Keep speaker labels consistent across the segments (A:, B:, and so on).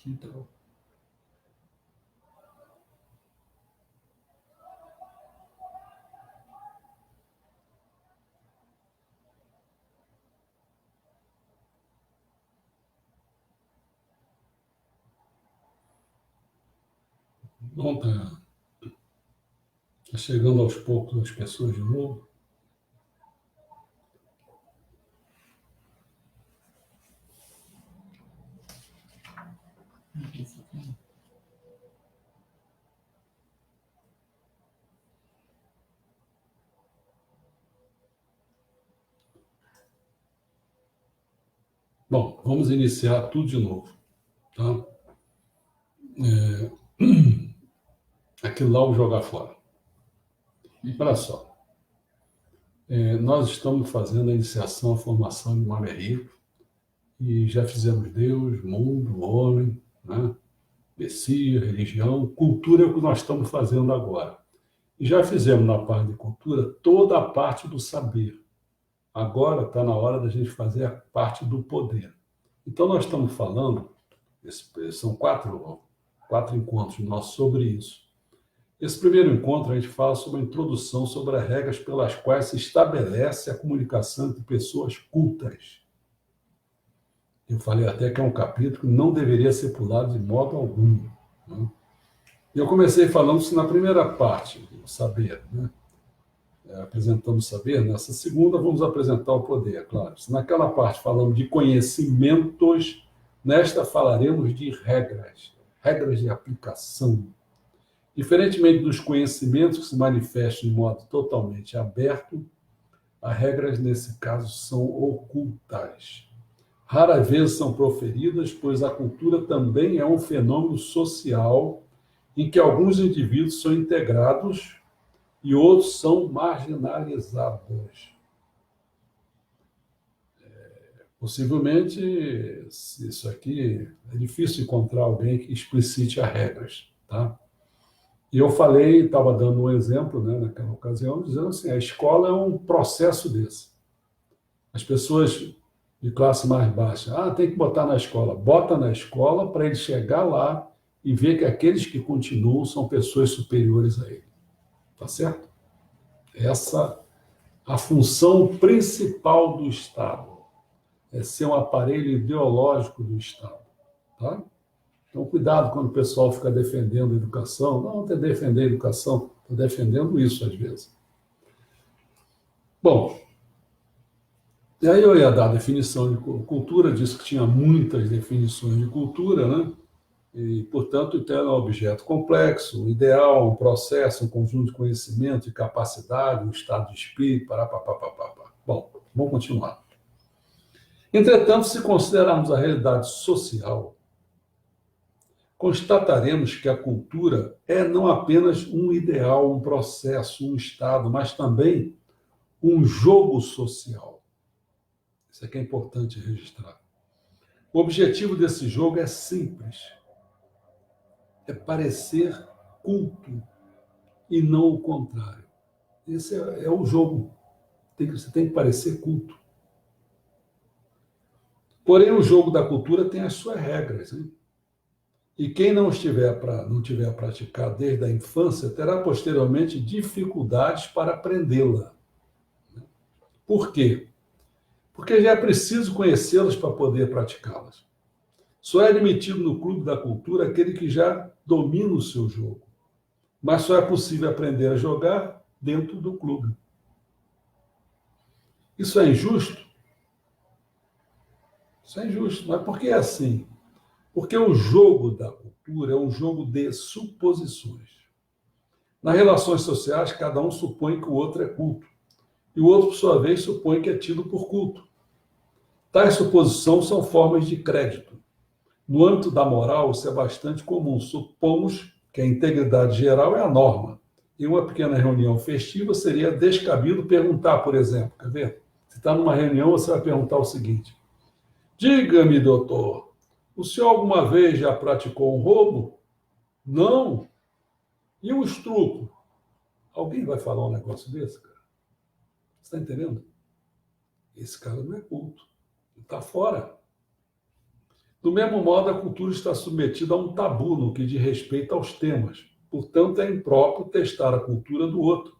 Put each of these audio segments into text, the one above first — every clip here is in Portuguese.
A: Então, bom, tá chegando aos poucos as pessoas de novo. Bom, vamos iniciar tudo de novo, tá? Aquilo lá, o jogar fora. Olha só, nós estamos fazendo a iniciação, a formação de Mamerri, e já fizemos Deus, mundo, homem, né? Messias, religião, cultura é o que nós estamos fazendo agora. E já fizemos na parte de cultura toda a parte do saber. Agora está na hora da gente fazer a parte do poder. Então, nós estamos falando, são quatro encontros nossos sobre isso. Esse primeiro encontro, a gente fala sobre a introdução sobre as regras pelas quais se estabelece a comunicação entre pessoas cultas. Eu falei até que é um capítulo que não deveria ser pulado de modo algum, né? Eu comecei falando isso na primeira parte, o saber, né? Apresentamos o saber. Nessa segunda, vamos apresentar o poder, claro. Se naquela parte falamos de conhecimentos, nesta falaremos de regras, regras de aplicação. Diferentemente dos conhecimentos que se manifestam de modo totalmente aberto, as regras, nesse caso, são ocultas. Raras vezes são proferidas, pois a cultura também é um fenômeno social em que alguns indivíduos são integrados e outros são marginalizados. Possivelmente, isso aqui é difícil encontrar alguém que explicite as regras, tá? E eu falei, estava dando um exemplo, né, naquela ocasião, dizendo assim, a escola é um processo desse. As pessoas de classe mais baixa, tem que botar na escola. Bota na escola para ele chegar lá e ver que aqueles que continuam são pessoas superiores a ele. Tá certo? Essa a função principal do Estado. É ser um aparelho ideológico do Estado. Tá? Então, cuidado quando o pessoal fica defendendo a educação. Não tem que defender a educação, estou defendendo isso às vezes. Bom, e aí eu ia dar a definição de cultura, disse que tinha muitas definições de cultura, né? E, portanto, então, é um objeto complexo, um ideal, um processo, um conjunto de conhecimento e capacidade, um estado de espírito, parapapapapá. Bom, vamos continuar. Entretanto, se considerarmos a realidade social, constataremos que a cultura é não apenas um ideal, um processo, um estado, mas também um jogo social. Isso aqui é importante registrar. O objetivo desse jogo é simples. É parecer culto e não o contrário. Esse é o jogo. Você tem que parecer culto. Porém, o jogo da cultura tem as suas regras, hein? E quem não tiver praticado desde a infância terá posteriormente dificuldades para aprendê-la. Por quê? Porque já é preciso conhecê-las para poder praticá-las. Só é admitido no clube da cultura aquele que já domina o seu jogo. Mas só é possível aprender a jogar dentro do clube. Isso é injusto? Isso é injusto. Mas por que é assim? Porque o jogo da cultura é um jogo de suposições. Nas relações sociais, cada um supõe que o outro é culto. E o outro, por sua vez, supõe que é tido por culto. Tais suposições são formas de crédito. No âmbito da moral, isso é bastante comum. Supomos que a integridade geral é a norma. Em uma pequena reunião festiva, seria descabido perguntar, por exemplo, quer ver? Se está numa reunião, você vai perguntar o seguinte: diga-me, doutor, o senhor alguma vez já praticou um roubo? Não. E o estupro? Alguém vai falar um negócio desse, cara? Você está entendendo? Esse cara não é culto. Ele está fora. Do mesmo modo, a cultura está submetida a um tabu no que diz respeito aos temas. Portanto, é impróprio testar a cultura do outro,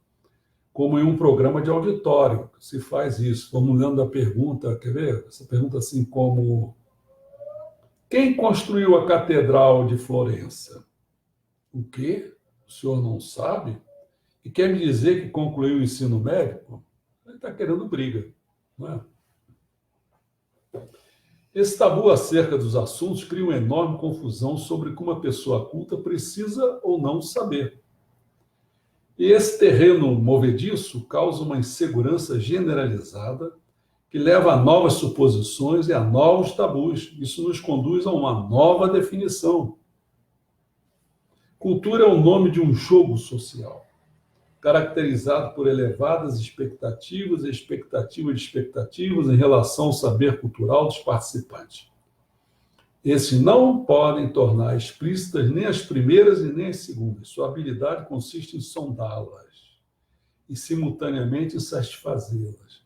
A: como em um programa de auditório. Se faz isso, formulando a pergunta, quer ver? Essa pergunta assim como: quem construiu a Catedral de Florença? O quê? O senhor não sabe? E quer me dizer que concluiu o ensino médio? Ele está querendo briga, não é? Esse tabu acerca dos assuntos cria uma enorme confusão sobre o que uma pessoa culta precisa ou não saber. E esse terreno movediço causa uma insegurança generalizada que leva a novas suposições e a novos tabus. Isso nos conduz a uma nova definição. Cultura é o nome de um jogo social, caracterizado por elevadas expectativas e expectativas de expectativas em relação ao saber cultural dos participantes. Esses não podem tornar explícitas nem as primeiras e nem as segundas. Sua habilidade consiste em sondá-las e, simultaneamente, em satisfazê-las.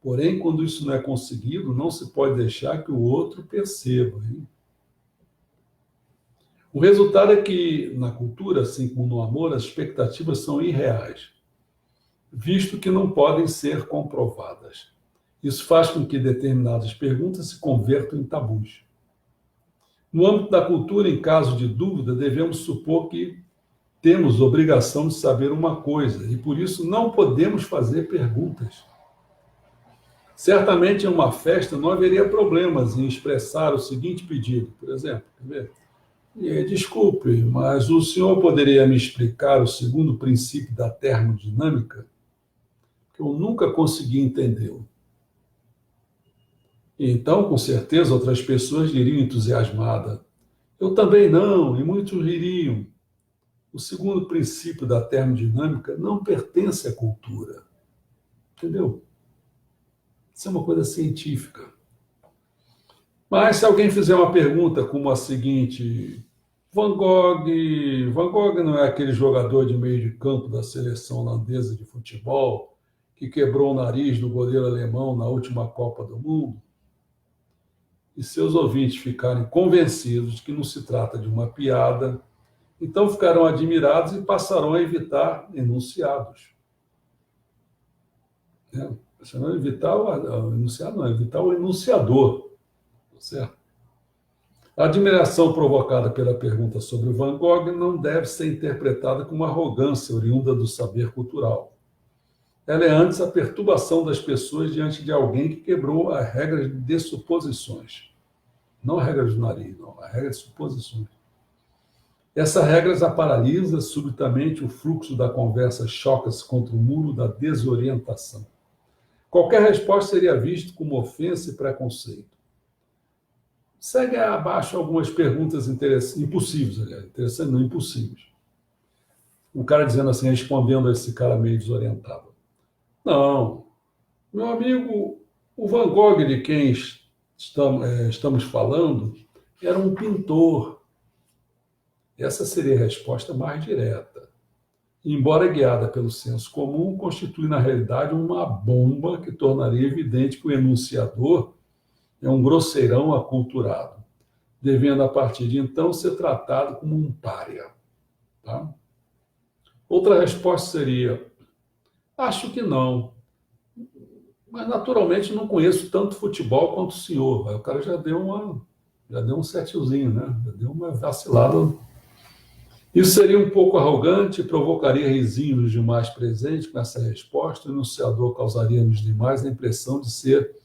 A: Porém, quando isso não é conseguido, não se pode deixar que o outro perceba. Hein? O resultado é que, na cultura, assim como no amor, as expectativas são irreais, visto que não podem ser comprovadas. Isso faz com que determinadas perguntas se convertam em tabus. No âmbito da cultura, em caso de dúvida, devemos supor que temos obrigação de saber uma coisa e, por isso, não podemos fazer perguntas. Certamente, em uma festa, não haveria problemas em expressar o seguinte pedido, por exemplo, quer ver? Desculpe, mas o senhor poderia me explicar o segundo princípio da termodinâmica? Que eu nunca consegui entendê-lo. Então, com certeza, outras pessoas diriam entusiasmada: eu também não, e muitos ririam. O segundo princípio da termodinâmica não pertence à cultura. Entendeu? Isso é uma coisa científica. Mas se alguém fizer uma pergunta como a seguinte: Van Gogh não é aquele jogador de meio de campo da seleção holandesa de futebol que quebrou o nariz do goleiro alemão na última Copa do Mundo? E seus ouvintes ficarem convencidos de que não se trata de uma piada, então ficarão admirados e passarão a evitar enunciados. Não evitar o enunciado, não, evitar o enunciador. Certo? A admiração provocada pela pergunta sobre o Van Gogh não deve ser interpretada como arrogância oriunda do saber cultural. Ela é antes a perturbação das pessoas diante de alguém que quebrou a regra de suposições. Não a regra do nariz, não, a regra de suposições. Essa regra a paralisa, subitamente o fluxo da conversa choca-se contra o muro da desorientação. Qualquer resposta seria vista como ofensa e preconceito. Segue abaixo algumas perguntas impossíveis, aliás, interessantes, não impossíveis. O cara dizendo assim, respondendo a esse cara meio desorientado. Não, meu amigo, o Van Gogh de quem estamos falando era um pintor. Essa seria a resposta mais direta. Embora guiada pelo senso comum, constitui na realidade uma bomba que tornaria evidente que o enunciador é um grosseirão aculturado, devendo, a partir de então, ser tratado como um pária. Tá? Outra resposta seria: acho que não, mas naturalmente não conheço tanto futebol quanto o senhor. Aí o cara já deu um setilzinho, né? Já deu uma vacilada. Isso seria um pouco arrogante e provocaria risinhos nos demais presentes com essa resposta. O enunciador causaria nos demais a impressão de ser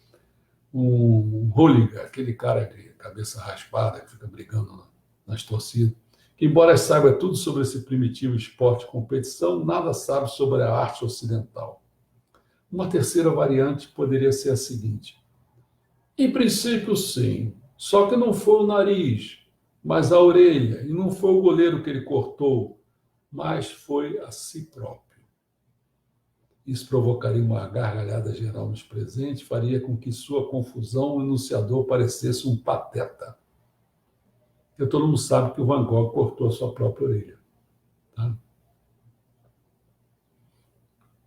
A: um hooligan, aquele cara de cabeça raspada que fica brigando nas torcidas, que, embora saiba tudo sobre esse primitivo esporte de competição, nada sabe sobre a arte ocidental. Uma terceira variante poderia ser a seguinte: em princípio, sim, só que não foi o nariz, mas a orelha, e não foi o goleiro que ele cortou, mas foi a si próprio. Isso provocaria uma gargalhada geral nos presentes, faria com que sua confusão o enunciador parecesse um pateta. E todo mundo sabe que o Van Gogh cortou a sua própria orelha. Tá?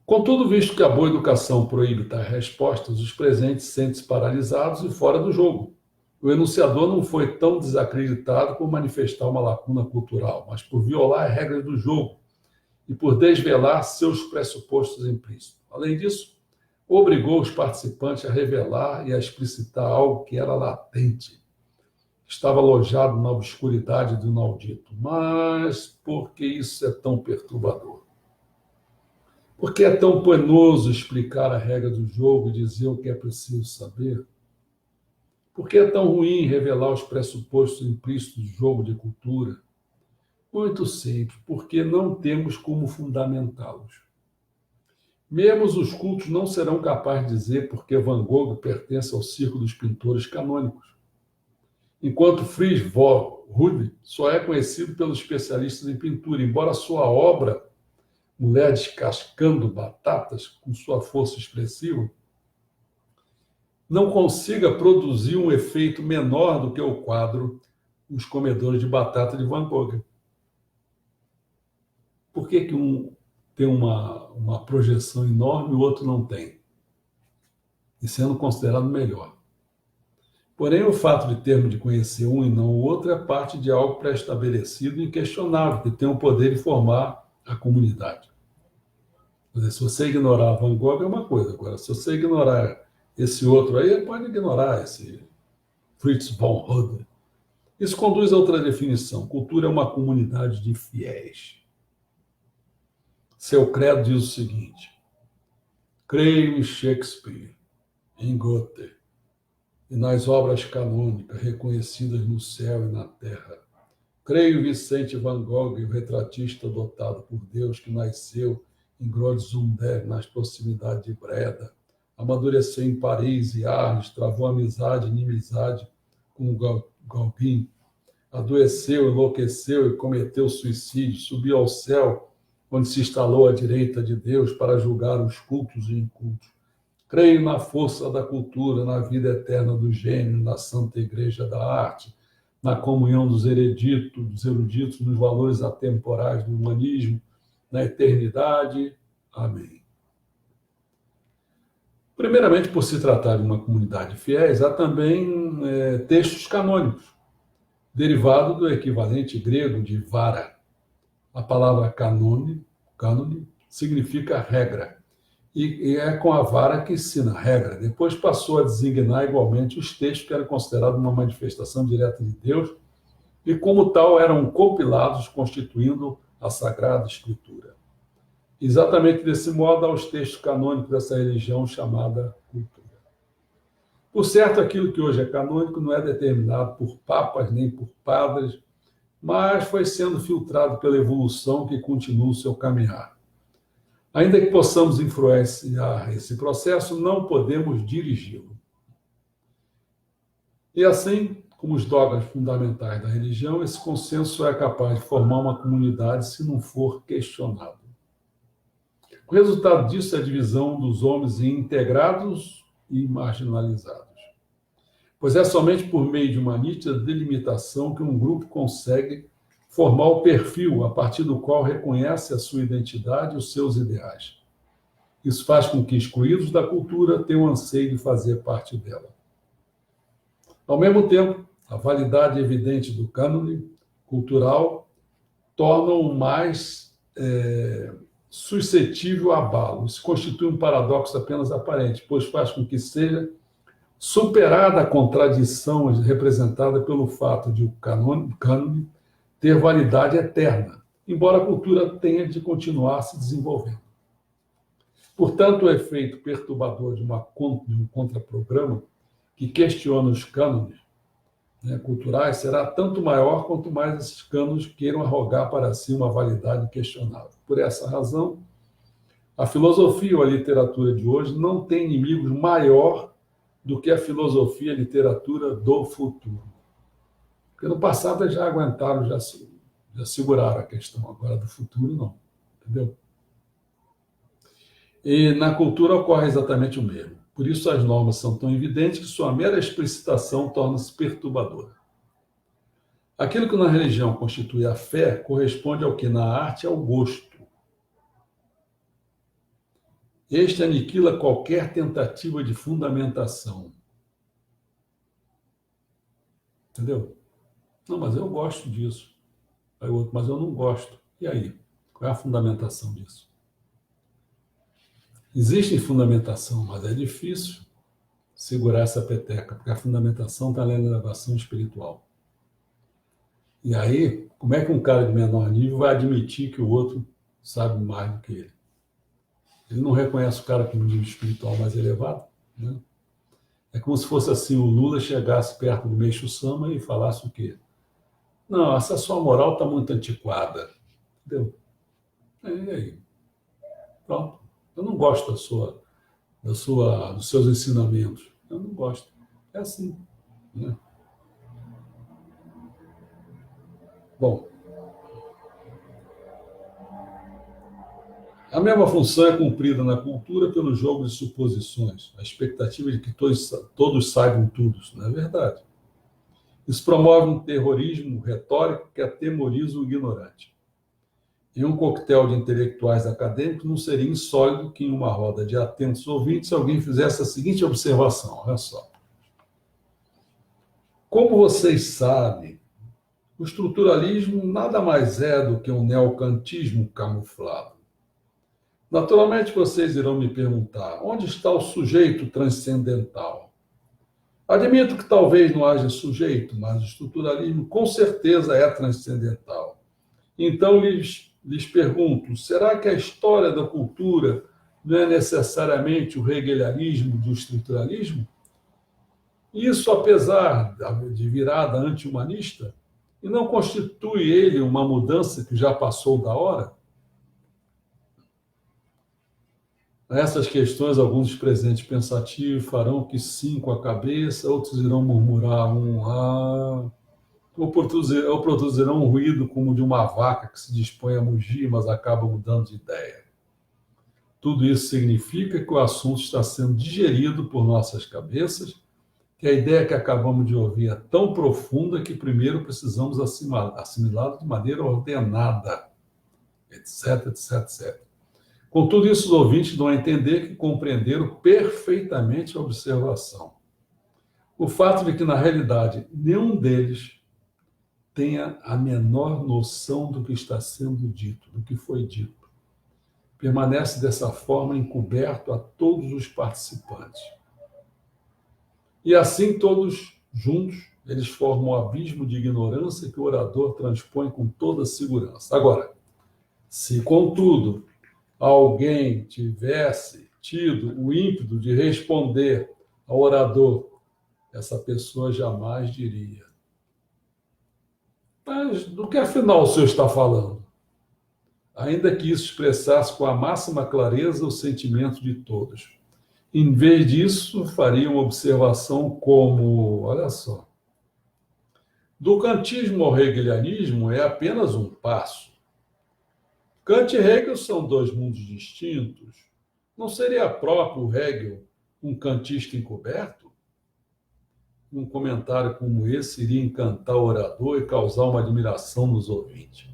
A: Contudo, visto que a boa educação proíbe tais respostas, os presentes sentem-se paralisados e fora do jogo. O enunciador não foi tão desacreditado por manifestar uma lacuna cultural, mas por violar as regras do jogo e por desvelar seus pressupostos implícitos. Além disso, obrigou os participantes a revelar e a explicitar algo que era latente, estava alojado na obscuridade do inaudito. Mas por que isso é tão perturbador? Por que é tão penoso explicar a regra do jogo e dizer o que é preciso saber? Por que é tão ruim revelar os pressupostos implícitos do jogo de cultura? Muito simples, porque não temos como fundamentá-los. Mesmo os cultos não serão capazes de dizer por que Van Gogh pertence ao círculo dos pintores canônicos, enquanto Fritz von Hude só é conhecido pelos especialistas em pintura, embora sua obra, Mulher Descascando Batatas, com sua força expressiva, não consiga produzir um efeito menor do que o quadro Os Comedores de Batata de Van Gogh. Por que um tem uma projeção enorme e o outro não tem? E sendo considerado melhor. Porém, o fato de termos de conhecer um e não o outro é parte de algo pré-estabelecido e inquestionável, que tem o poder de formar a comunidade. Quer dizer, se você ignorar Van Gogh é uma coisa, agora, se você ignorar esse outro aí, pode ignorar esse Fritz von Hude. Isso conduz a outra definição. Cultura é uma comunidade de fiéis. Seu credo diz o seguinte: creio em Shakespeare, em Goethe, e nas obras canônicas reconhecidas no céu e na terra. Creio em Vicente Van Gogh, o retratista dotado por Deus que nasceu em Grotesundeb, nas proximidades de Breda, amadureceu em Paris e Arles, travou amizade e inimizade com Gauguin, adoeceu, enlouqueceu e cometeu suicídio, subiu ao céu, onde se instalou à direita de Deus para julgar os cultos e incultos. Creio na força da cultura, na vida eterna do gênio, na santa igreja da arte, na comunhão dos eruditos, nos valores atemporais do humanismo, na eternidade. Amém. Primeiramente, por se tratar de uma comunidade de fiéis, há também textos canônicos, derivado do equivalente grego de vara. A palavra cânone significa regra, e é com a vara que ensina a regra. Depois passou a designar igualmente os textos que eram considerados uma manifestação direta de Deus, e como tal eram compilados, constituindo a Sagrada Escritura. Exatamente desse modo, há os textos canônicos dessa religião chamada cultura. Por certo, aquilo que hoje é canônico não é determinado por papas nem por padres, mas foi sendo filtrado pela evolução que continua o seu caminhar. Ainda que possamos influenciar esse processo, não podemos dirigi-lo. E assim, como os dogmas fundamentais da religião, esse consenso é capaz de formar uma comunidade se não for questionado. O resultado disso é a divisão dos homens em integrados e marginalizados. Pois é somente por meio de uma nítida delimitação que um grupo consegue formar o perfil a partir do qual reconhece a sua identidade e os seus ideais. Isso faz com que, excluídos da cultura, tenham anseio de fazer parte dela. Ao mesmo tempo, a validade evidente do cânone cultural torna-o mais suscetível a abalo. Isso constitui um paradoxo apenas aparente, pois faz com que seja superada a contradição representada pelo fato de o cânone ter validade eterna, embora a cultura tenha de continuar se desenvolvendo. Portanto, o efeito perturbador de um contraprograma que questiona os cânones culturais será tanto maior quanto mais esses cânones queiram arrogar para si uma validade questionável. Por essa razão, a filosofia ou a literatura de hoje não tem inimigos maior do que a filosofia e a literatura do futuro. Porque no passado eles já aguentaram, já seguraram a questão, agora do futuro não. Entendeu? E na cultura ocorre exatamente o mesmo. Por isso as normas são tão evidentes que sua mera explicitação torna-se perturbadora. Aquilo que na religião constitui a fé corresponde ao que na arte é o gosto. Este aniquila qualquer tentativa de fundamentação. Entendeu? Não, mas eu gosto disso. Aí o outro, mas eu não gosto. E aí? Qual é a fundamentação disso? Existe fundamentação, mas é difícil segurar essa peteca, porque a fundamentação está na elevação espiritual. E aí, como é que um cara de menor nível vai admitir que o outro sabe mais do que ele? Ele não reconhece o cara com um nível espiritual mais elevado, né? É como se fosse assim, o Lula chegasse perto do Meixo Sama e falasse o quê? Não, essa sua moral está muito antiquada. Entendeu? E aí? Pronto. Eu não gosto dos seus ensinamentos. Eu não gosto. É assim, né? Bom, a mesma função é cumprida na cultura pelo jogo de suposições, a expectativa de que todos saibam tudo, não é verdade? Isso promove um terrorismo retórico que atemoriza o ignorante. Em um coquetel de intelectuais acadêmicos, não seria insólito que, em uma roda de atentos ouvintes, alguém fizesse a seguinte observação: olha só. Como vocês sabem, o estruturalismo nada mais é do que um neocantismo camuflado. Naturalmente, vocês irão me perguntar: onde está o sujeito transcendental? Admito que talvez não haja sujeito, mas o estruturalismo com certeza é transcendental. Então, lhes pergunto: será que a história da cultura não é necessariamente o hegelianismo do estruturalismo? Isso, apesar de virada anti-humanista, e não constitui ele uma mudança que já passou da hora? Nessas questões, alguns dos presentes pensativos farão que sim com a cabeça, outros irão murmurar um ah, ou produzirão um ruído como de uma vaca que se dispõe a mugir, mas acaba mudando de ideia. Tudo isso significa que o assunto está sendo digerido por nossas cabeças, que a ideia que acabamos de ouvir é tão profunda que primeiro precisamos assimilá-la de maneira ordenada, etc, etc, etc. Com tudo isso, os ouvintes dão a entender que compreenderam perfeitamente a observação. O fato de que, na realidade, nenhum deles tenha a menor noção do que está sendo dito, do que foi dito, permanece dessa forma encoberto a todos os participantes. E assim, todos juntos, eles formam um abismo de ignorância que o orador transpõe com toda segurança. Agora, se, contudo, alguém tivesse tido o ímpeto de responder ao orador, essa pessoa jamais diria: mas do que afinal o senhor está falando? Ainda que isso expressasse com a máxima clareza o sentimento de todos. Em vez disso, faria uma observação como, olha só, do kantismo ao hegelianismo é apenas um passo. Kant e Hegel são dois mundos distintos. Não seria próprio Hegel um kantista encoberto? Um comentário como esse iria encantar o orador e causar uma admiração nos ouvintes.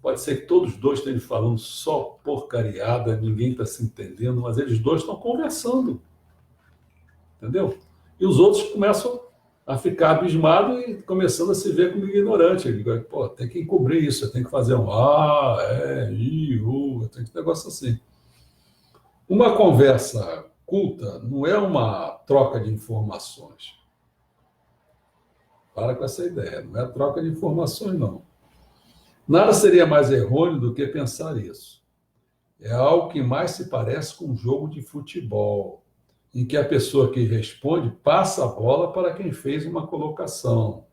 A: Pode ser que todos os dois estejam falando só porcariada, ninguém está se entendendo, mas eles dois estão conversando. Entendeu? E os outros começam a ficar abismados e começando a se ver como ignorante. Ele diz: pô, tem que encobrir isso, tem que fazer um tem que negócio assim. Uma conversa culta não é uma troca de informações. Para com essa ideia, não é troca de informações, não. Nada seria mais errôneo do que pensar isso. É algo que mais se parece com um jogo de futebol, em que a pessoa que responde passa a bola para quem fez uma colocação.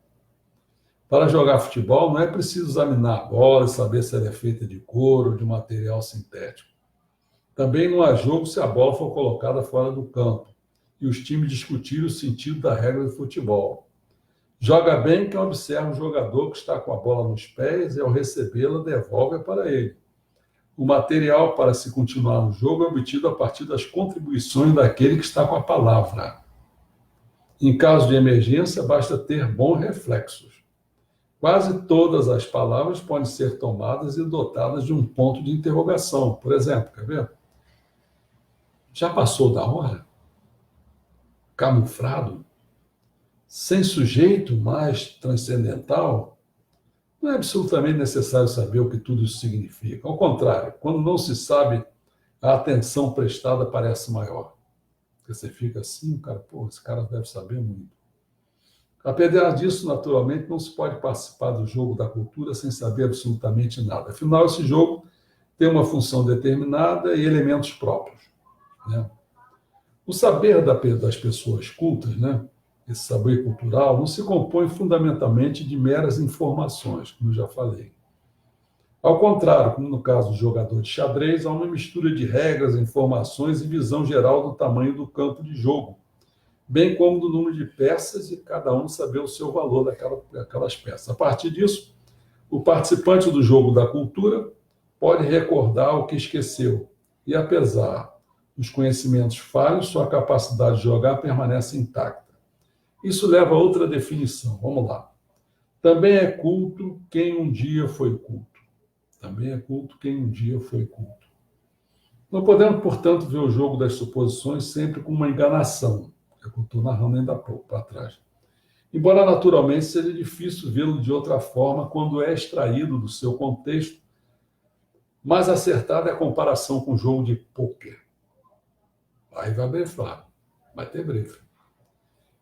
A: Para jogar futebol, não é preciso examinar a bola e saber se ela é feita de couro ou de material sintético. Também não há jogo se a bola for colocada fora do campo e os times discutirem o sentido da regra do futebol. Joga bem quem observa o jogador que está com a bola nos pés e, ao recebê-la, devolve para ele. O material para se continuar no jogo é obtido a partir das contribuições daquele que está com a palavra. Em caso de emergência, basta ter bons reflexos. Quase todas as palavras podem ser tomadas e dotadas de um ponto de interrogação. Por exemplo, quer ver? Já passou da hora? Camuflado? sem sujeito mais transcendental, não é absolutamente necessário saber o que tudo isso significa. Ao contrário, quando não se sabe, a atenção prestada parece maior. Porque você fica assim, cara, pô, esse cara deve saber muito. Apesar disso, naturalmente, não se pode participar do jogo da cultura sem saber absolutamente nada. Afinal, esse jogo tem uma função determinada e elementos próprios, né? O saber das pessoas cultas, né, esse saber cultural, não se compõe fundamentalmente de meras informações, como eu já falei. Ao contrário, como no caso do jogador de xadrez, há uma mistura de regras, informações e visão geral do tamanho do campo de jogo, bem como do número de peças e cada um saber o seu valor daquelas peças. A partir disso, o participante do jogo da cultura pode recordar o que esqueceu e, apesar dos conhecimentos falhos, sua capacidade de jogar permanece intacta. Isso leva a outra definição. Vamos lá. Também é culto quem um dia foi culto. Também é culto quem um dia foi culto. Não podemos, portanto, ver o jogo das suposições sempre como uma enganação, é o que eu estou narrando ainda há pouco para trás. Embora naturalmente seja difícil vê-lo de outra forma quando é extraído do seu contexto, mais acertada é a comparação com o jogo de pôquer. Aí vai blefar, vai ter blefe.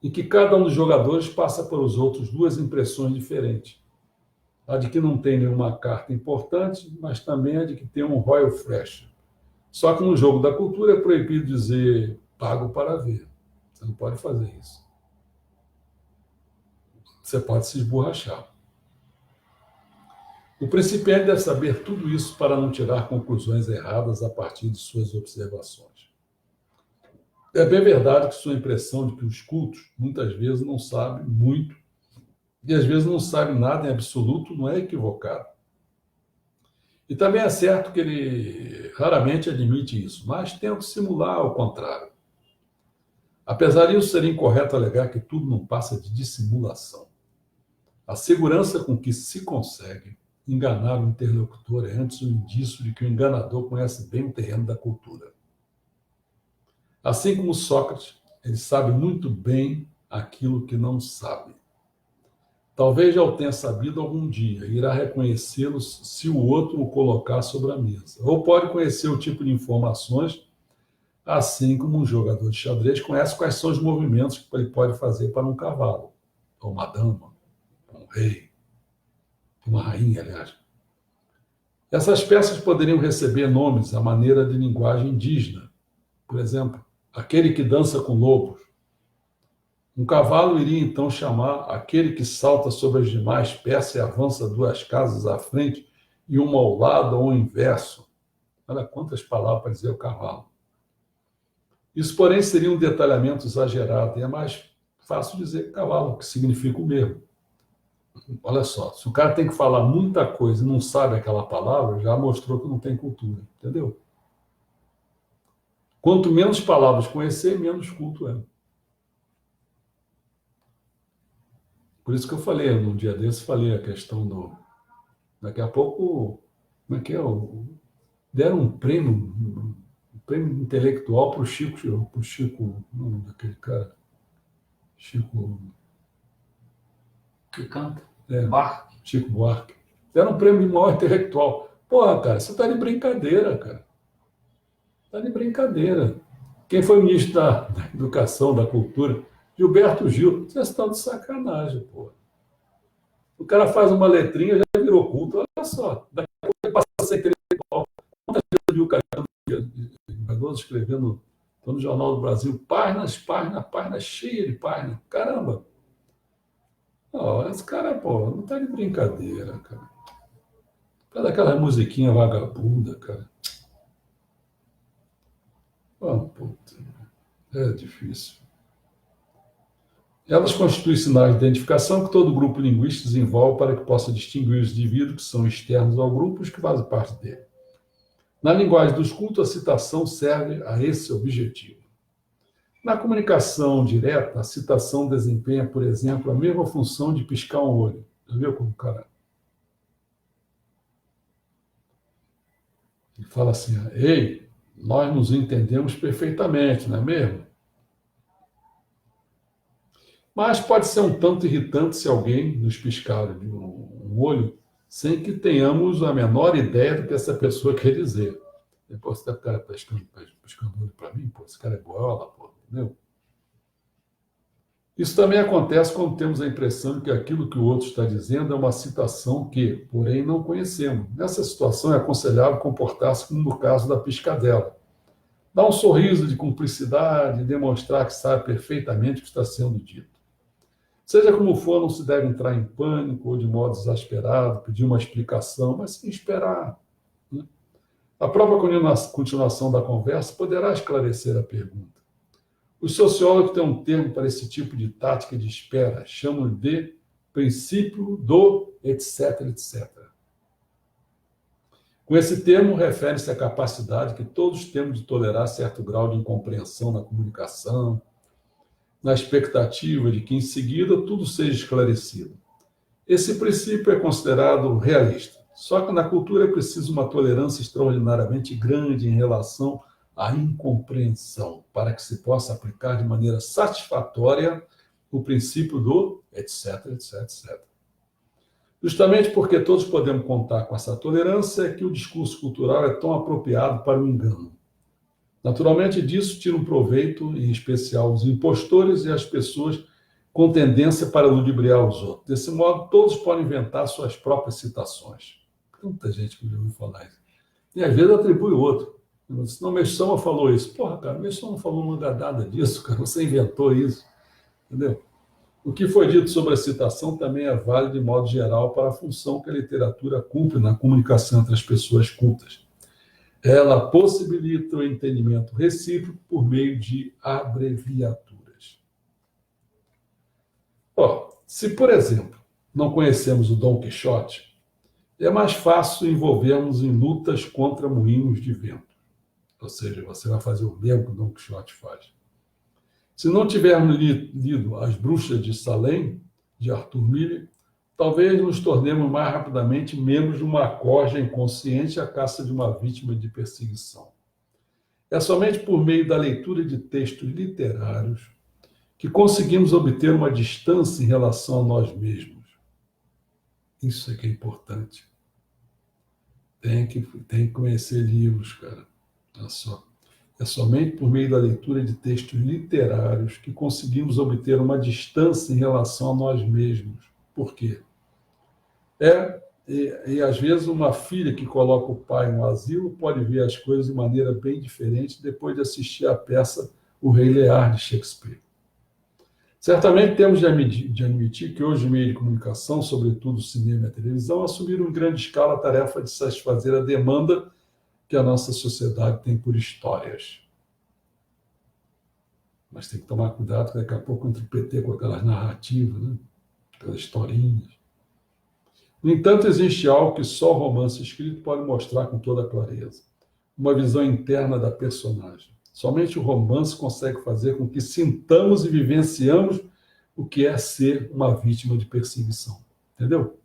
A: Em que cada um dos jogadores passa para os outros duas impressões diferentes. A de que não tem nenhuma carta importante, mas também a de que tem um Royal Flush. Só que no jogo da cultura é proibido dizer pago para ver. Você não pode fazer isso. Você pode se esborrachar. O principiante deve saber tudo isso para não tirar conclusões erradas a partir de suas observações. É bem verdade que sua impressão de que os cultos muitas vezes não sabem muito e às vezes não sabem nada em absoluto não é equivocada. E também é certo que ele raramente admite isso, mas tenta simular o contrário. Apesar disso, seria incorreto alegar que tudo não passa de dissimulação. A segurança com que se consegue enganar o interlocutor é antes um indício de que o enganador conhece bem o terreno da cultura. Assim como Sócrates, ele sabe muito bem aquilo que não sabe. Talvez já o tenha sabido algum dia, irá reconhecê-lo se o outro o colocar sobre a mesa. Ou pode conhecer o tipo de informações, assim como um jogador de xadrez conhece quais são os movimentos que ele pode fazer para um cavalo, ou uma dama, um rei, uma rainha, aliás. Essas peças poderiam receber nomes à maneira de linguagem indígena. Por exemplo, aquele que dança com lobos. Um cavalo iria então chamar aquele que salta sobre as demais peças e avança duas casas à frente e uma ao lado ou ao inverso. Olha quantas palavras para dizer o cavalo. Isso, porém, seria um detalhamento exagerado e é mais fácil dizer cavalo, que significa o mesmo. Olha só, se o cara tem que falar muita coisa e não sabe aquela palavra, já mostrou que não tem cultura, entendeu? Quanto menos palavras conhecer, menos culto é. Por isso que eu falei, num dia desse, falei a questão do... Daqui a pouco, como é que é? Deram um prêmio intelectual para o Chico, o nome daquele cara, Chico...
B: Que canta?
A: É,
B: Buarque.
A: Chico Buarque. Deram um prêmio de maior intelectual. Porra, cara, você está de brincadeira, cara. Está de brincadeira. Quem foi ministro da Educação, da Cultura? Gilberto Gil. Vocês estão de sacanagem, porra. O cara faz uma letrinha, já virou culto. Olha só. Daqui a pouco ele passa a ser intelectual. Quantas vezes eu vi o Cardoso escrevendo no Jornal do Brasil, páginas, páginas, páginas, cheia de páginas. Caramba. Não, esse cara, pô, não tá de brincadeira, cara. Faz aquela musiquinha vagabunda, cara. Oh, puta, é difícil. Elas constituem sinais de identificação que todo grupo linguístico desenvolve para que possa distinguir os indivíduos que são externos ao grupo e os que fazem parte dele. Na linguagem dos cultos, a citação serve a esse objetivo. Na comunicação direta, a citação desempenha, por exemplo, a mesma função de piscar um olho. Já viu como o cara? Ele fala assim, ei, nós nos entendemos perfeitamente, não é mesmo? Mas pode ser um tanto irritante se alguém nos piscar de um olho sem que tenhamos a menor ideia do que essa pessoa quer dizer. Depois você cara piscando o olho para mim, pô, esse cara é boiola, pô, entendeu? Isso também acontece quando temos a impressão de que aquilo que o outro está dizendo é uma citação que, porém, não conhecemos. Nessa situação, é aconselhável comportar-se como no caso da piscadela. Dar um sorriso de cumplicidade e demonstrar que sabe perfeitamente o que está sendo dito. Seja como for, não se deve entrar em pânico ou de modo exasperado, pedir uma explicação, mas sim esperar, né? A própria continuação da conversa poderá esclarecer a pergunta. Os sociólogos têm um termo para esse tipo de tática de espera, chamam de princípio do etc, etc. Com esse termo, refere-se à capacidade que todos temos de tolerar certo grau de incompreensão na comunicação, na expectativa de que, em seguida, tudo seja esclarecido. Esse princípio é considerado realista, só que na cultura é preciso uma tolerância extraordinariamente grande em relação à incompreensão, para que se possa aplicar de maneira satisfatória o princípio do etc, etc, etc. Justamente porque todos podemos contar com essa tolerância é que o discurso cultural é tão apropriado para o engano. Naturalmente, disso tiram proveito, em especial os impostores e as pessoas com tendência para ludibriar os outros. Desse modo, todos podem inventar suas próprias citações. Tanta gente que já ouviu falar isso. E às vezes atribui o outro. Não, Messoma falou isso. Porra, cara, Messoma falou uma gadada disso, cara, você inventou isso. Entendeu? O que foi dito sobre a citação também é válido de modo geral para a função que a literatura cumpre na comunicação entre as pessoas cultas. Ela possibilita o entendimento recíproco por meio de abreviaturas. Se, por exemplo, não conhecemos o Dom Quixote, é mais fácil envolvermos em lutas contra moinhos de vento. Ou seja, você vai fazer o mesmo que o Dom Quixote faz. Se não tivermos lido As Bruxas de Salem, de Arthur Miller, talvez nos tornemos mais rapidamente membros de uma corja inconsciente à caça de uma vítima de perseguição. É somente por meio da leitura de textos literários que conseguimos obter uma distância em relação a nós mesmos. Isso é que é importante. Tem que conhecer livros, cara. Olha só. É somente por meio da leitura de textos literários que conseguimos obter uma distância em relação a nós mesmos. Por quê? E às vezes uma filha que coloca o pai no asilo pode ver as coisas de maneira bem diferente depois de assistir à peça O Rei Lear, de Shakespeare. Certamente temos de admitir que hoje o meio de comunicação, sobretudo o cinema e a televisão, assumiram em grande escala a tarefa de satisfazer a demanda que a nossa sociedade tem por histórias. Mas tem que tomar cuidado, que daqui a pouco entra o PT com aquelas narrativas, né? Aquelas historinhas. No entanto, existe algo que só o romance escrito pode mostrar com toda clareza. Uma visão interna da personagem. Somente o romance consegue fazer com que sintamos e vivenciamos o que é ser uma vítima de perseguição. Entendeu?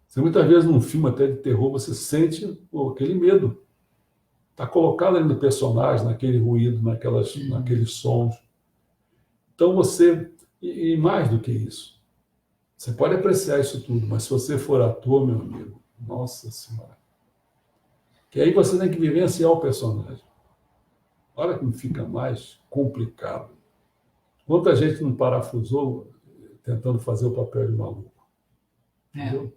A: Você muitas vezes num filme até de terror, você sente aquele medo. Está colocado ali no personagem, naquele ruído, naqueles sons. Então você... E mais do que isso. Você pode apreciar isso tudo, mas se você for ator, meu amigo, nossa senhora. Que aí você tem que vivenciar o personagem. Olha como fica mais complicado. Quanta gente não parafusou tentando fazer o papel de maluco. Entendeu?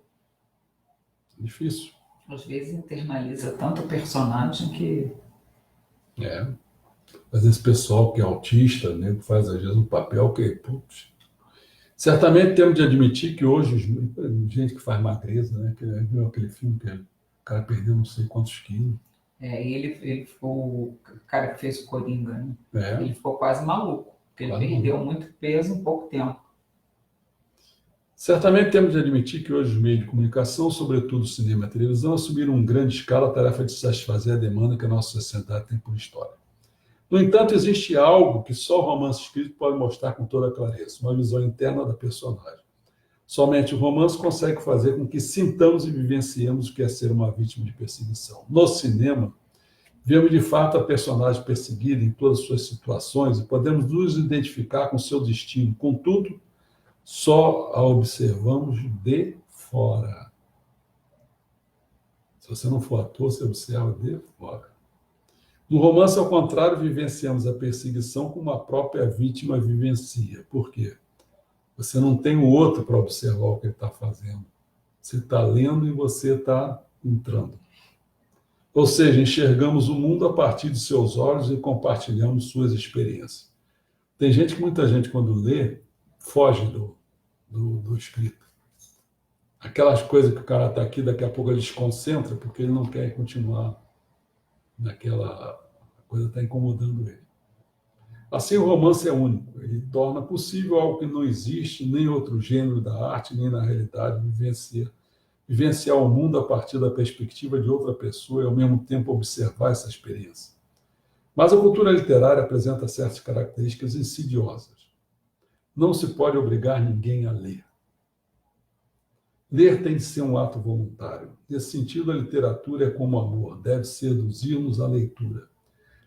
A: Difícil.
B: Às vezes internaliza tanto o personagem que...
A: Mas esse pessoal que é autista, né, faz às vezes um papel que... Putz. Certamente temos de admitir que hoje, gente que faz magreza, né, viu aquele filme que o cara perdeu não sei quantos quilos.
B: Ele ficou... O cara que fez o Coringa, né?
A: É.
B: Ele ficou quase maluco, porque ele perdeu muito peso em pouco tempo.
A: Certamente temos de admitir que hoje os meios de comunicação, sobretudo o cinema e a televisão, assumiram em grande escala a tarefa de satisfazer a demanda que a nossa sociedade tem por história. No entanto, existe algo que só o romance escrito pode mostrar com toda clareza, uma visão interna da personagem. Somente o romance consegue fazer com que sintamos e vivenciemos o que é ser uma vítima de perseguição. No cinema, Vemos de fato a personagem perseguida em todas as suas situações e podemos nos identificar com seu destino. Contudo, só a observamos de fora. Se você não for ator, você observa de fora. No romance, ao contrário, vivenciamos a perseguição como a própria vítima vivencia. Por quê? Você não tem o outro para observar o que ele está fazendo. Você está lendo e você está entrando. Ou seja, enxergamos o mundo a partir de seus olhos e compartilhamos suas experiências. Tem gente que, muita gente, quando lê, foge do escrito. Aquelas coisas que o cara está aqui, daqui a pouco ele desconcentra, porque ele não quer continuar naquela coisa, está incomodando ele. Assim, o romance é único. Ele torna possível algo que não existe, nem outro gênero da arte, nem na realidade, vivenciar o mundo a partir da perspectiva de outra pessoa e, ao mesmo tempo, observar essa experiência. Mas a cultura literária apresenta certas características insidiosas. Não se pode obrigar ninguém a ler. Ler tem de ser um ato voluntário. Nesse sentido, a literatura é como o amor, deve seduzir-nos à leitura.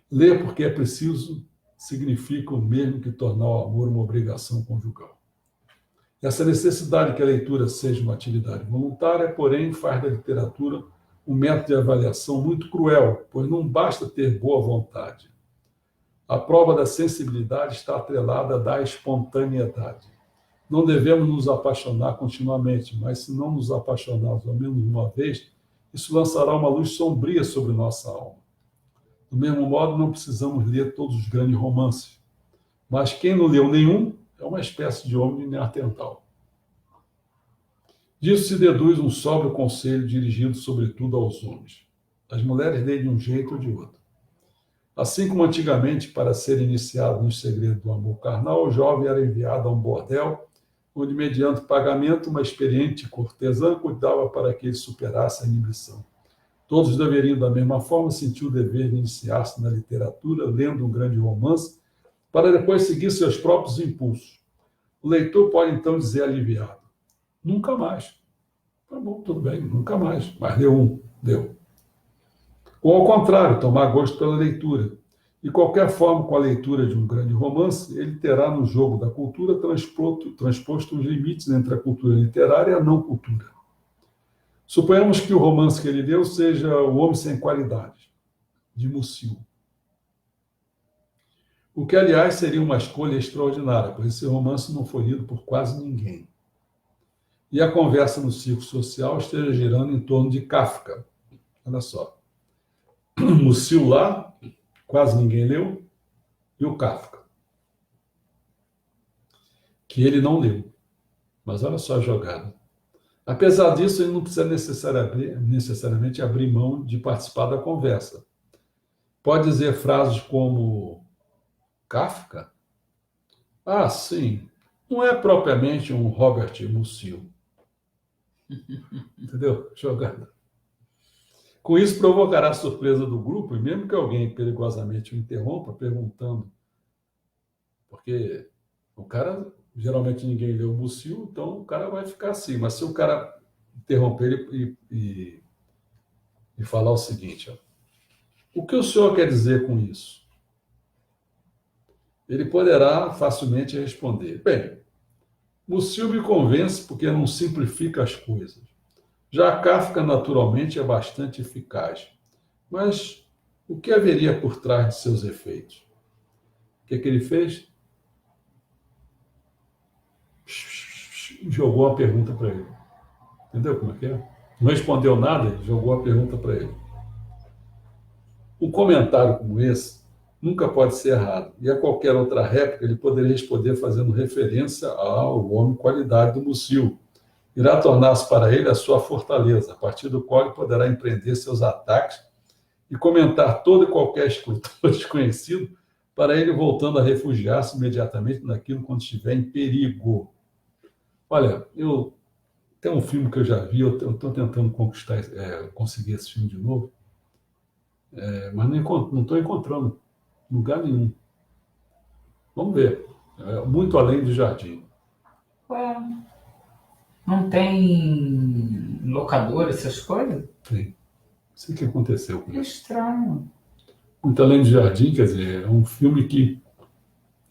A: Ler porque é preciso significa o mesmo que tornar o amor uma obrigação conjugal. Essa necessidade que a leitura seja uma atividade voluntária, porém, faz da literatura um método de avaliação muito cruel, pois não basta ter boa vontade. A prova da sensibilidade está atrelada da espontaneidade. Não devemos nos apaixonar continuamente, mas se não nos apaixonarmos ao menos uma vez, isso lançará uma luz sombria sobre nossa alma. Do mesmo modo, não precisamos ler todos os grandes romances, mas quem não leu nenhum é uma espécie de homem neandertal. Disso se deduz um sóbrio conselho dirigido sobretudo aos homens. As mulheres leem de um jeito ou de outro. Assim como antigamente, para ser iniciado no segredo do amor carnal, o jovem era enviado a um bordel, onde, mediante pagamento, uma experiente cortesã cuidava para que ele superasse a inibição. Todos deveriam, da mesma forma, sentir o dever de iniciar-se na literatura, lendo um grande romance, para depois seguir seus próprios impulsos. O leitor pode, então, dizer aliviado: nunca mais. Tá bom, tudo bem, nunca mais. Mas leu um, deu. Ou, ao contrário, tomar gosto pela leitura. De qualquer forma, com a leitura de um grande romance, ele terá no jogo da cultura transposto os limites entre a cultura literária e a não cultura. Suponhamos que o romance que ele leu seja O Homem Sem Qualidade, de Musil. O que, aliás, seria uma escolha extraordinária, pois esse romance não foi lido por quase ninguém. E a conversa no círculo social esteja girando em torno de Kafka. Olha só. Musil lá, quase ninguém leu, e o Kafka, que ele não leu. Mas olha só a jogada. Apesar disso, ele não precisa necessariamente abrir mão de participar da conversa. Pode dizer frases como: Kafka? Ah, sim, não é propriamente um Robert Musil. Entendeu? Jogada. Com isso, provocará a surpresa do grupo, e mesmo que alguém perigosamente o interrompa, perguntando, porque o cara, geralmente ninguém lê o Musil, então o cara vai ficar assim. Mas se o cara interromper e falar o seguinte: ó, o que o senhor quer dizer com isso? Ele poderá facilmente responder: bem, Musil me convence porque não simplifica as coisas. Já Kafka, naturalmente, é bastante eficaz. Mas o que haveria por trás de seus efeitos? O que é que ele fez? Jogou a pergunta para ele. Entendeu como é que é? Não respondeu nada, jogou a pergunta para ele. Um comentário como esse nunca pode ser errado, e a qualquer outra réplica ele poderia responder fazendo referência ao homem qualidade do Musil. Irá tornar-se para ele a sua fortaleza, a partir do qual ele poderá empreender seus ataques e comentar todo e qualquer escritor desconhecido, para ele voltando a refugiar-se imediatamente naquilo quando estiver em perigo. Olha, tem um filme que eu já vi, eu estou tentando conseguir esse filme de novo, mas não estou encontrando lugar nenhum. Vamos ver. Muito Além do Jardim.
B: Ué, não tem locador, essas coisas?
A: Tem. Não sei o que aconteceu com
B: É
A: isso.
B: estranho.
A: Muito Além do Jardim, quer dizer, é um filme que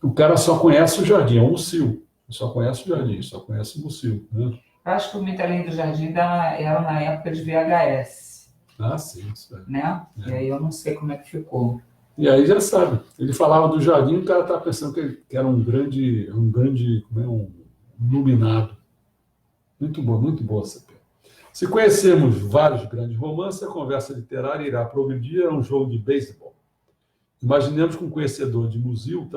A: o cara só conhece o jardim, é um Mucil. Só conhece o jardim, só conhece o Mucil, né?
B: Acho que o Muito Além do Jardim era na época de VHS,
A: Ah, sim, isso é.
B: né? E aí eu não sei como é que ficou.
A: E aí já sabe, ele falava do jardim, o cara estava pensando que era um grande, como é, um iluminado. Muito boa essa peça. Se conhecermos vários grandes romances, a conversa literária irá progredir a um jogo de beisebol. Imaginemos que um conhecedor de Musil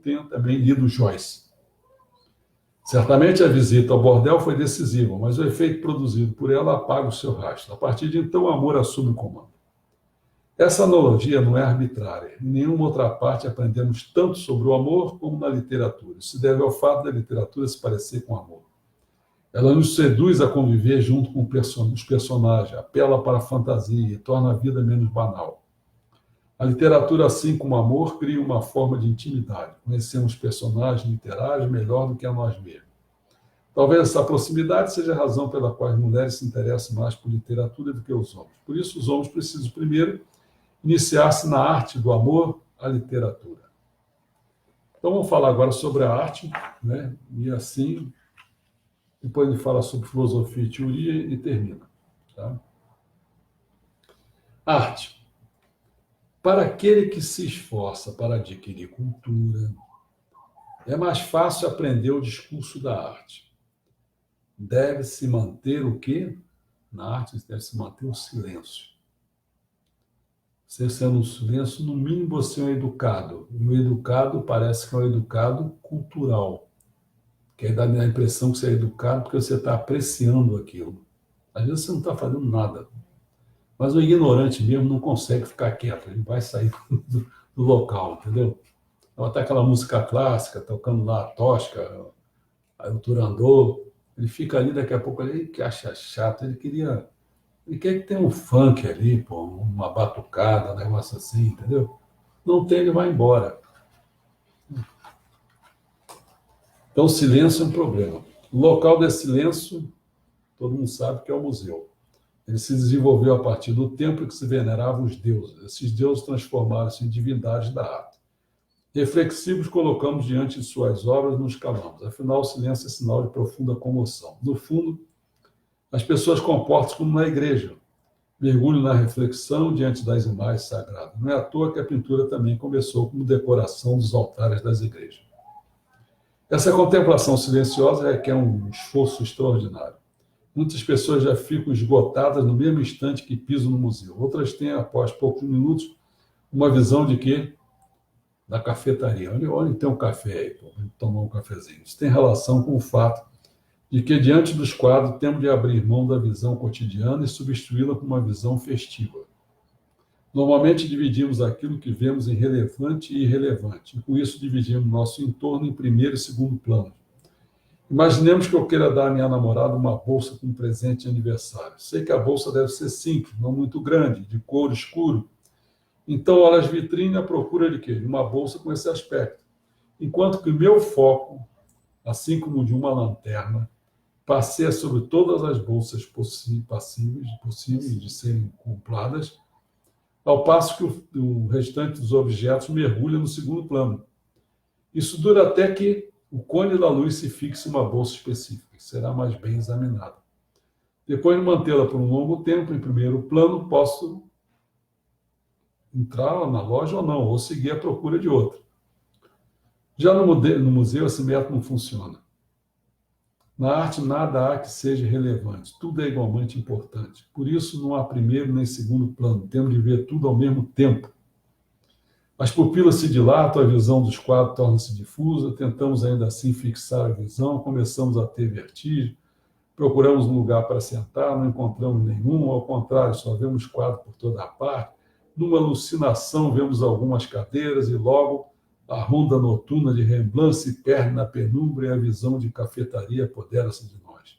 A: tenha também lido Joyce. Certamente a visita ao bordel foi decisiva, mas o efeito produzido por ela apaga o seu rastro. A partir de então, o amor assume o comando. Essa analogia não é arbitrária. Em nenhuma outra parte aprendemos tanto sobre o amor como na literatura. Isso se deve ao fato da literatura se parecer com o amor. Ela nos seduz a conviver junto com os personagens, apela para a fantasia e torna a vida menos banal. A literatura, assim como o amor, cria uma forma de intimidade. Conhecemos personagens literários melhor do que a nós mesmos. Talvez essa proximidade seja a razão pela qual as mulheres se interessam mais por literatura do que os homens. Por isso, os homens precisam primeiro iniciar-se na arte do amor à literatura. Então, vamos falar agora sobre a arte, né? E assim, depois ele fala sobre filosofia e teoria e termina. Tá? Arte. Para aquele que se esforça para adquirir cultura, é mais fácil aprender o discurso da arte. Deve-se manter o quê? Na arte deve-se manter o silêncio. Você sendo um silêncio, no mínimo você é um educado. E o educado parece que é um educado cultural. Que aí dá a impressão que você é educado porque você está apreciando aquilo. Às vezes você não está fazendo nada. Mas o ignorante mesmo não consegue ficar quieto, ele vai sair do local, entendeu? Então, até aquela música clássica, tocando lá a tosca, aí o Turandot, ele fica ali, daqui a pouco ele que acha chato, ele quer que tenha um funk ali, pô, uma batucada, um negócio assim, entendeu? Não tem, ele vai embora. Então, o silêncio é um problema. O local desse silêncio, todo mundo sabe que é o museu. Ele se desenvolveu a partir do tempo em que se veneravam os deuses. Esses deuses transformaram-se em divindades da arte. Reflexivos, colocamos diante de suas obras e nos calamos. Afinal, o silêncio é sinal de profunda comoção. No fundo, as pessoas comportam-se como na igreja. Mergulham na reflexão diante das imagens sagradas. Não é à toa que a pintura também começou como decoração dos altares das igrejas. Essa contemplação silenciosa requer um esforço extraordinário. Muitas pessoas já ficam esgotadas no mesmo instante que pisam no museu. Outras têm, após poucos minutos, uma visão de que da cafetaria. Onde tem um café aí, pô, vamos tomar um cafezinho. Isso tem relação com o fato de que, diante dos quadros, temos de abrir mão da visão cotidiana e substituí-la por uma visão festiva. Normalmente dividimos aquilo que vemos em relevante e irrelevante, e com isso dividimos nosso entorno em primeiro e segundo plano. Imaginemos que eu queira dar à minha namorada uma bolsa com um presente de aniversário. Sei que a bolsa deve ser simples, não muito grande, de couro escuro. Então, olho as vitrines à procura de quê? De uma bolsa com esse aspecto. Enquanto que o meu foco, assim como o de uma lanterna, passeia sobre todas as bolsas possíveis de serem compradas, ao passo que o restante dos objetos mergulha no segundo plano. Isso dura até que o cone da luz se fixe em uma bolsa específica, que será mais bem examinada. Depois de mantê-la por um longo tempo em primeiro plano, posso entrar na loja ou não, ou seguir à procura de outra. Já no museu, esse método não funciona. Na arte, nada há que seja relevante, tudo é igualmente importante. Por isso, não há primeiro nem segundo plano, temos de ver tudo ao mesmo tempo. As pupilas se dilatam, a visão dos quadros torna-se difusa, tentamos ainda assim fixar a visão, começamos a ter vertigem, procuramos um lugar para sentar, não encontramos nenhum, ao contrário, só vemos quadros por toda a parte. Numa alucinação, vemos algumas cadeiras e logo a ronda noturna de Rembrandt se perde na penumbra e a visão de cafetaria apodera-se de nós.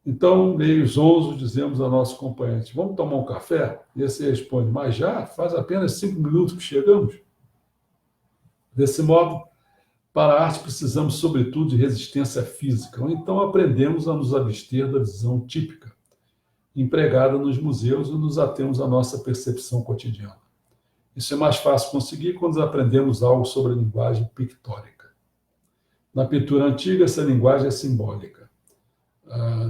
A: Então, meio zonzo, dizemos a nosso companheiro, vamos tomar um café? E esse responde, mas já? Faz apenas 5 minutos que chegamos. Desse modo, para a arte precisamos, sobretudo, de resistência física, ou então aprendemos a nos abster da visão típica. empregada nos museus e nos atemos à nossa percepção cotidiana. Isso é mais fácil conseguir quando aprendemos algo sobre a linguagem pictórica. Na pintura antiga, essa linguagem é simbólica.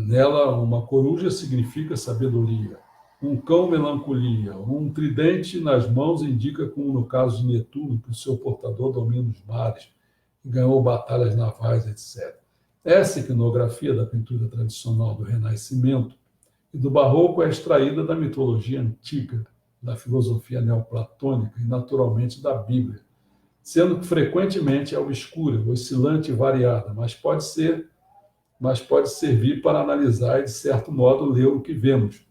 A: Nela, uma coruja significa sabedoria, um cão, melancolia, um tridente nas mãos indica, como no caso de Netuno, que o seu portador domina os mares, ganhou batalhas navais, etc. Essa iconografia da pintura tradicional do Renascimento e do Barroco é extraída da mitologia antiga, da filosofia neoplatônica e, naturalmente, da Bíblia, sendo que frequentemente é obscura, oscilante e variada, mas pode servir para analisar e, de certo modo, ler o que vemos.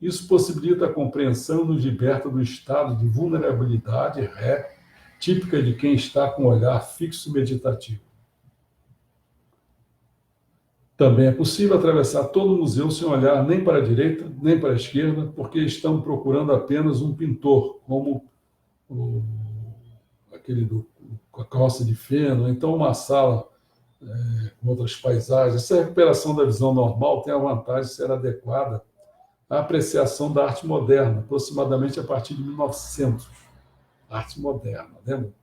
A: Isso possibilita a compreensão e nos liberta do estado de vulnerabilidade típica de quem está com um olhar fixo e meditativo. Também é possível atravessar todo o museu sem olhar nem para a direita, nem para a esquerda, porque estão procurando apenas um pintor, como aquele com a calça de feno, então uma sala com outras paisagens. Essa recuperação da visão normal tem a vantagem de ser adequada à apreciação da arte moderna, aproximadamente a partir de 1900. Arte moderna, lembra?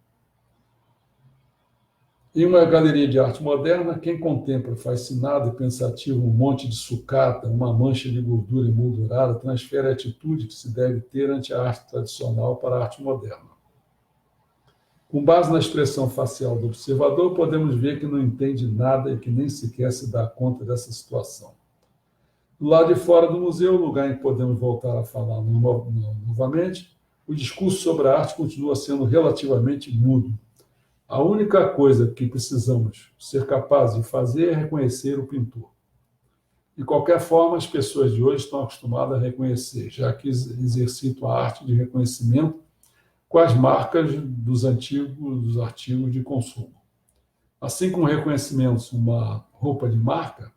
A: Em uma galeria de arte moderna, quem contempla fascinado e pensativo um monte de sucata, uma mancha de gordura emoldurada, transfere a atitude que se deve ter ante a arte tradicional para a arte moderna. Com base na expressão facial do observador, podemos ver que não entende nada e que nem sequer se dá conta dessa situação. Do lado de fora do museu, lugar em que podemos voltar a falar novamente, o discurso sobre a arte continua sendo relativamente mudo. A única coisa que precisamos ser capazes de fazer é reconhecer o pintor. De qualquer forma, as pessoas de hoje estão acostumadas a reconhecer, já que exercitam a arte de reconhecimento com as marcas dos artigos de consumo. Assim como reconhecemos uma roupa de marca,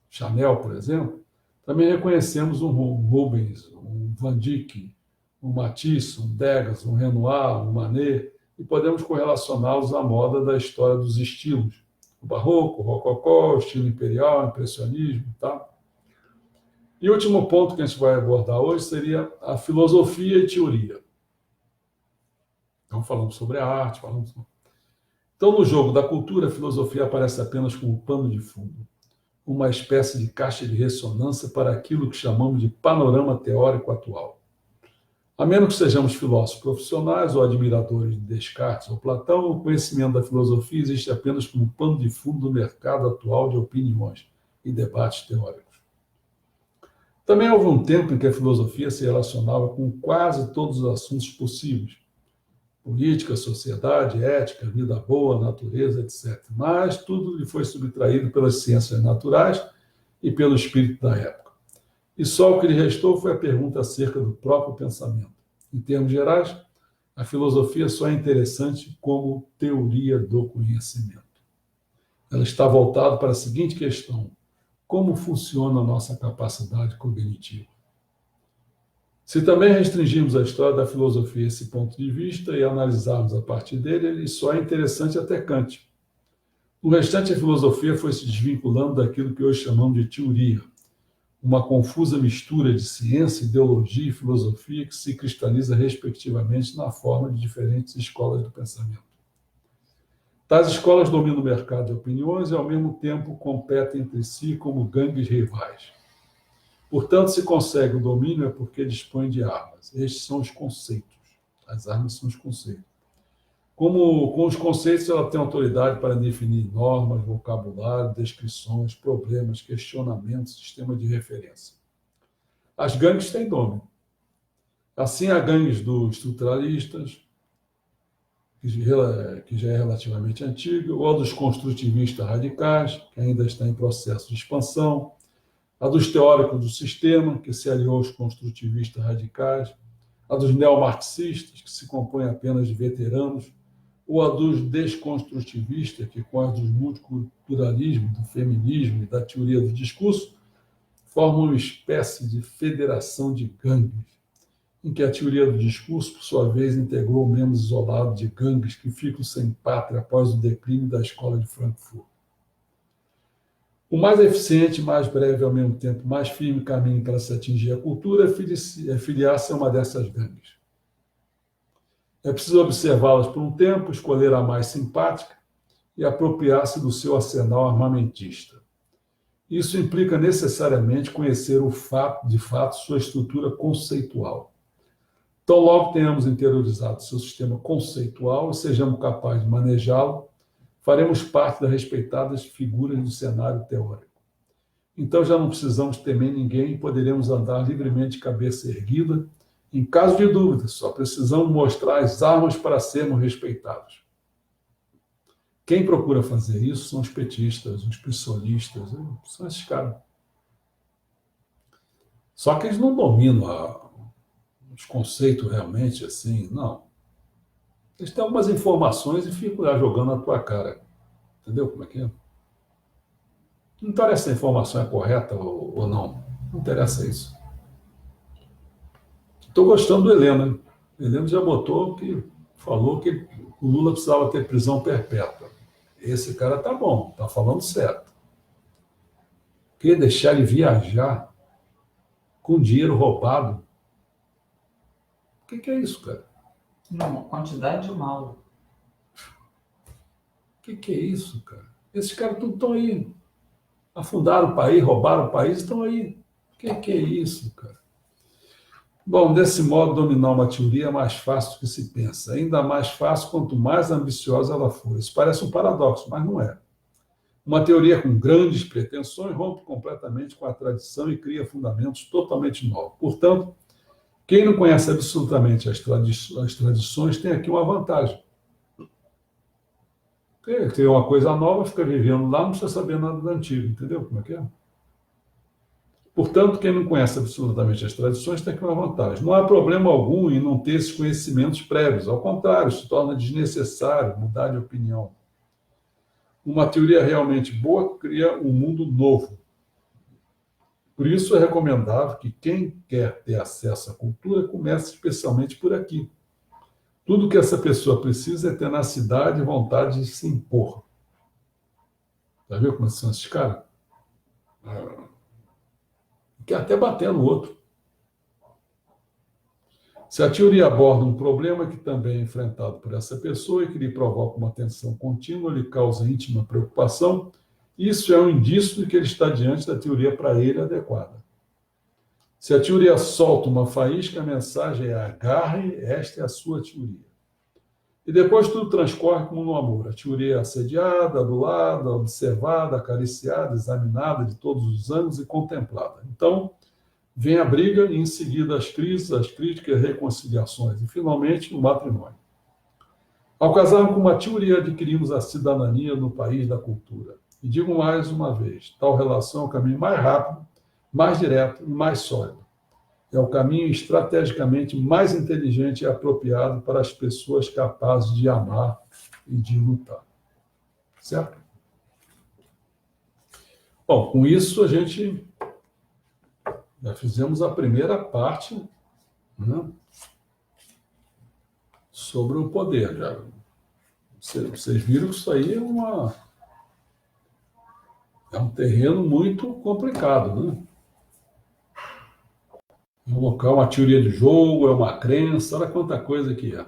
A: Chanel, por exemplo, também reconhecemos um Rubens, um Van Dyck, um Matisse, um Degas, um Renoir, um Manet, e podemos correlacioná-los à moda da história dos estilos, o barroco, o rococó, o estilo imperial, o impressionismo e tal. E o último ponto que a gente vai abordar hoje seria a filosofia e teoria. Então, falamos sobre a arte, Então, no jogo da cultura, a filosofia aparece apenas como pano de fundo, uma espécie de caixa de ressonância para aquilo que chamamos de panorama teórico atual. A menos que sejamos filósofos profissionais ou admiradores de Descartes ou Platão, o conhecimento da filosofia existe apenas como pano de fundo do mercado atual de opiniões e debates teóricos. Também houve um tempo em que a filosofia se relacionava com quase todos os assuntos possíveis: política, sociedade, ética, vida boa, natureza, etc. Mas tudo lhe foi subtraído pelas ciências naturais e pelo espírito da época. E só o que lhe restou foi a pergunta acerca do próprio pensamento. Em termos gerais, a filosofia só é interessante como teoria do conhecimento. Ela está voltada para a seguinte questão: como funciona a nossa capacidade cognitiva? Se também restringirmos a história da filosofia a esse ponto de vista e analisarmos a partir dele, ele só é interessante até Kant. No restante, a filosofia foi se desvinculando daquilo que hoje chamamos de teoria, uma confusa mistura de ciência, ideologia e filosofia que se cristaliza respectivamente na forma de diferentes escolas do pensamento. Tais escolas dominam o mercado de opiniões e, ao mesmo tempo, competem entre si como gangues rivais. Portanto, se consegue o domínio é porque dispõe de armas. Estes são os conceitos. As armas são os conceitos. Com os conceitos, ela tem autoridade para definir normas, vocabulário, descrições, problemas, questionamentos, sistema de referência. As gangues têm nome. Assim, há gangues dos estruturalistas, que já é relativamente antiga, ou a dos construtivistas radicais, que ainda está em processo de expansão, a dos teóricos do sistema, que se aliou aos construtivistas radicais, a dos neomarxistas, que se compõem apenas de veteranos, ou a dos desconstrutivistas, que com as do multiculturalismo, do feminismo e da teoria do discurso, formam uma espécie de federação de gangues, em que a teoria do discurso, por sua vez, integrou membros isolados de gangues que ficam sem pátria após o declínio da escola de Frankfurt. O mais eficiente, mais breve, ao mesmo tempo, mais firme caminho para se atingir a cultura é filiar-se a uma dessas gangues. É preciso observá-las por um tempo, escolher a mais simpática e apropriar-se do seu arsenal armamentista. Isso implica necessariamente conhecer de fato, sua estrutura conceitual. Tão logo tenhamos interiorizado seu sistema conceitual e sejamos capazes de manejá-lo, faremos parte das respeitadas figuras do cenário teórico. Então já não precisamos temer ninguém e poderemos andar livremente de cabeça erguida. Em caso de dúvida, só precisamos mostrar as armas para sermos respeitados. Quem procura fazer isso são os petistas, os pissolistas, são esses caras. Só que eles não dominam os conceitos realmente assim, não. Eles têm algumas informações e ficam lá jogando na tua cara. Entendeu como é que é? Não interessa se a informação é correta ou não. Não interessa isso. Estou gostando do Heleno. O Heleno já falou que o Lula precisava ter prisão perpétua. Esse cara tá bom, tá falando certo. Porque deixar ele viajar com dinheiro roubado? O que é isso, cara?
B: Não, quantidade de mal.
A: O que é isso, cara? Esses caras tudo estão aí. Afundaram o país, roubaram o país, estão aí. O que é isso, cara? Bom, desse modo, dominar uma teoria é mais fácil do que se pensa. Ainda mais fácil quanto mais ambiciosa ela for. Isso parece um paradoxo, mas não é. Uma teoria com grandes pretensões rompe completamente com a tradição e cria fundamentos totalmente novos. Portanto, quem não conhece absolutamente as tradições tem aqui uma vantagem. Tem uma coisa nova, fica vivendo lá, não precisa saber nada do antigo, entendeu como é que é? Portanto, quem não conhece absolutamente as tradições tem aqui uma vantagem. Não há problema algum em não ter esses conhecimentos prévios, ao contrário, se torna desnecessário mudar de opinião. Uma teoria realmente boa cria um mundo novo. Por isso é recomendável que quem quer ter acesso à cultura comece especialmente por aqui. Tudo que essa pessoa precisa é tenacidade e vontade de se impor. Já viu como são esses caras? Quer até bater no outro. Se a teoria aborda um problema que também é enfrentado por essa pessoa e que lhe provoca uma tensão contínua, lhe causa íntima preocupação, isso é um indício de que ele está diante da teoria para ele adequada. Se a teoria solta uma faísca, a mensagem é: agarre, esta é a sua teoria. E depois tudo transcorre como no amor. A teoria é assediada, adulada, observada, acariciada, examinada de todos os ângulos e contemplada. Então, vem a briga e, em seguida, as crises, as críticas, reconciliações e, finalmente, o matrimônio. Ao casarmos com uma teoria, adquirimos a cidadania no país da cultura. E digo mais uma vez, tal relação é o caminho mais rápido, mais direto e mais sólido. É o caminho estrategicamente mais inteligente e apropriado para as pessoas capazes de amar e de lutar. Certo? Bom, com isso a gente já fizemos a primeira parte, né, sobre o poder. Vocês viram que isso aí é um terreno muito complicado, né? É um local, uma teoria de jogo, é uma crença, olha quanta coisa que é.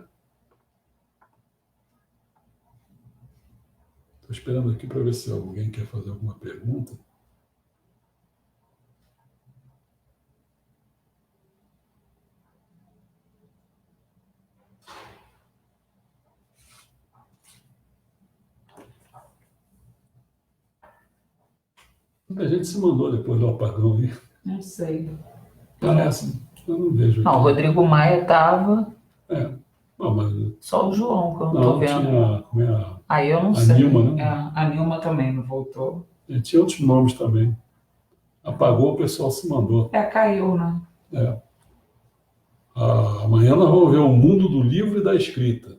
A: Estou esperando aqui para ver se alguém quer fazer alguma pergunta. Muita gente se mandou depois do apagão aí.
B: Não sei.
A: Parece. Eu não vejo.
B: Não, o Rodrigo Maia estava.
A: Não, mas
B: Só o João, que eu não estou vendo.
A: Tinha
B: Aí eu não
A: a
B: sei.
A: Nilma, né?
B: A Nilma também não voltou.
A: E tinha outros nomes também. Apagou, o pessoal se mandou.
B: Caiu, né?
A: Amanhã nós vamos ver o mundo do livro e da escrita.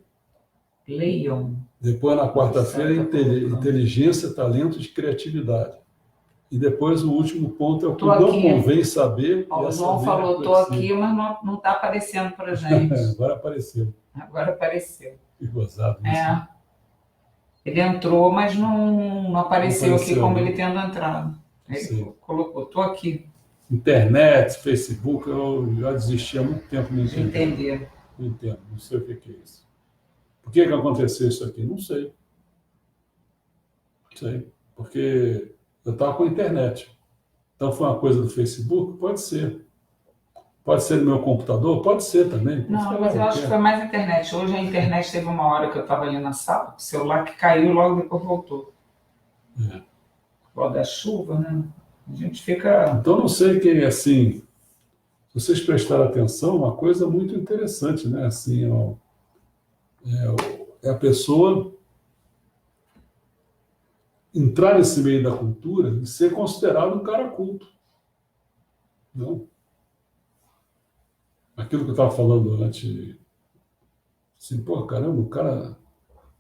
B: Leiam.
A: Depois, na quarta-feira, inteligência, talento e criatividade. E depois o último ponto é o que não convém saber.
B: O João falou, estou aqui, mas não está aparecendo para a gente.
A: Agora apareceu.
B: Agora apareceu.
A: Que gozado isso.
B: Ele entrou, mas não apareceu aqui
A: apareceu,
B: como
A: né?
B: ele tendo entrado. Ele
A: Sim.
B: colocou, estou aqui,
A: Internet, Facebook, eu já desisti há muito tempo de
B: de
A: entender.
B: entender.
A: Não entendo, não sei o que é isso. Por que aconteceu isso aqui? Não sei. Não sei. Porque eu estava com a internet. Então foi uma coisa do Facebook? Pode ser. Pode ser no meu computador? Pode ser também. Pode ser
B: Não,
A: lá
B: mas eu
A: o que
B: acho que foi
A: é.
B: mais a internet. Hoje a internet teve uma hora que eu estava ali na sala, o celular que caiu logo depois voltou.
A: É.
B: Por causa da chuva, né? A gente fica.
A: Então não sei quem é assim. Se vocês prestarem atenção, uma coisa muito interessante, né? Assim, ó, é a pessoa entrar nesse meio da cultura e ser considerado um cara culto. Não? Aquilo que eu estava falando antes, assim, pô, caramba, o cara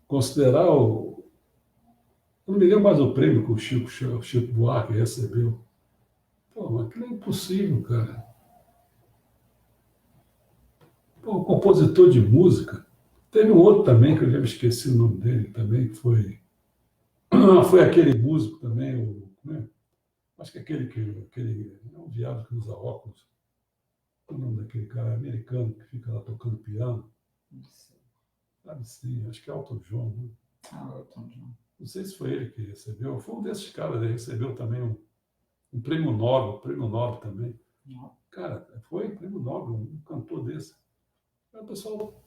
A: considerar o. Eu não me lembro mais o prêmio que o Chico Buarque recebeu. Pô, mas aquilo é impossível, cara. Pô, compositor de música. Teve um outro também, que eu já me esqueci o nome dele também, que foi. Foi aquele músico também, né? Acho que aquele é um viado que usa óculos. Qual é o nome daquele cara americano que fica lá tocando piano? Sabe sim, acho que é Elton John, né?
B: Ah, Elton John.
A: Não sei se foi ele que recebeu. Foi um desses caras, ele recebeu também um prêmio Nobel também.
B: Não.
A: Cara, foi prêmio Nobel, um cantor desse. Aí o pessoal